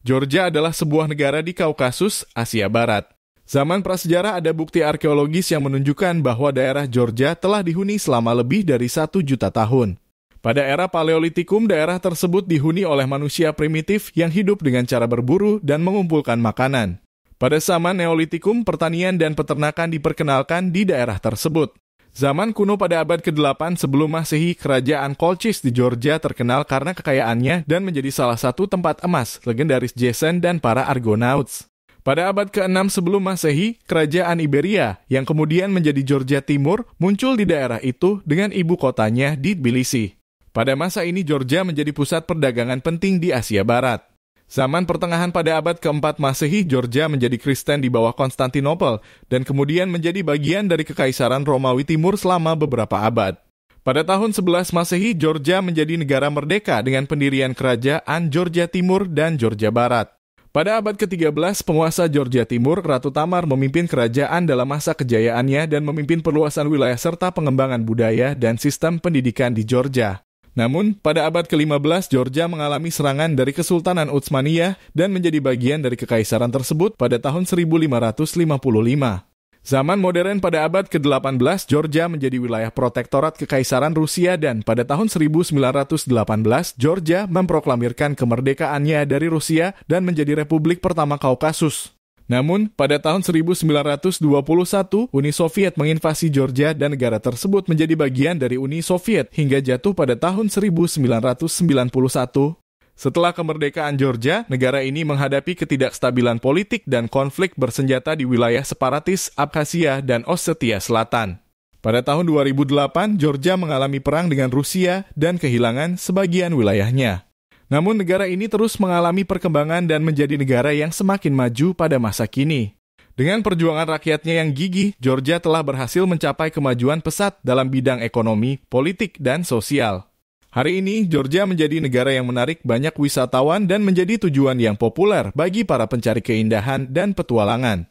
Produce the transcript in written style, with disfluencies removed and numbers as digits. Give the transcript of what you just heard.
Georgia adalah sebuah negara di Kaukasus, Asia Barat. Zaman prasejarah ada bukti arkeologis yang menunjukkan bahwa daerah Georgia telah dihuni selama lebih dari 1 juta tahun. Pada era Paleolitikum, daerah tersebut dihuni oleh manusia primitif yang hidup dengan cara berburu dan mengumpulkan makanan. Pada zaman Neolitikum, pertanian dan peternakan diperkenalkan di daerah tersebut. Zaman kuno pada abad ke-8 sebelum Masehi, kerajaan Colchis di Georgia terkenal karena kekayaannya dan menjadi salah satu tempat emas legendaris Jason dan para Argonauts. Pada abad ke-6 sebelum Masehi, kerajaan Iberia yang kemudian menjadi Georgia Timur muncul di daerah itu dengan ibu kotanya di Tbilisi. Pada masa ini Georgia menjadi pusat perdagangan penting di Asia Barat. Zaman pertengahan pada abad ke-4 Masehi, Georgia menjadi Kristen di bawah Konstantinopel dan kemudian menjadi bagian dari Kekaisaran Romawi Timur selama beberapa abad. Pada tahun 11 Masehi, Georgia menjadi negara merdeka dengan pendirian kerajaan Georgia Timur dan Georgia Barat. Pada abad ke-13, penguasa Georgia Timur, Ratu Tamar, memimpin kerajaan dalam masa kejayaannya dan memimpin perluasan wilayah serta pengembangan budaya dan sistem pendidikan di Georgia. Namun, pada abad ke-15, Georgia mengalami serangan dari Kesultanan Utsmaniyah dan menjadi bagian dari kekaisaran tersebut pada tahun 1555. Zaman modern pada abad ke-18, Georgia menjadi wilayah protektorat Kekaisaran Rusia dan pada tahun 1918, Georgia memproklamirkan kemerdekaannya dari Rusia dan menjadi Republik pertama Kaukasus. Namun, pada tahun 1921, Uni Soviet menginvasi Georgia dan negara tersebut menjadi bagian dari Uni Soviet hingga jatuh pada tahun 1991. Setelah kemerdekaan Georgia, negara ini menghadapi ketidakstabilan politik dan konflik bersenjata di wilayah separatis Abkhazia dan Ossetia Selatan. Pada tahun 2008, Georgia mengalami perang dengan Rusia dan kehilangan sebagian wilayahnya. Namun negara ini terus mengalami perkembangan dan menjadi negara yang semakin maju pada masa kini. Dengan perjuangan rakyatnya yang gigih, Georgia telah berhasil mencapai kemajuan pesat dalam bidang ekonomi, politik, dan sosial. Hari ini, Georgia menjadi negara yang menarik banyak wisatawan dan menjadi tujuan yang populer bagi para pencari keindahan dan petualangan.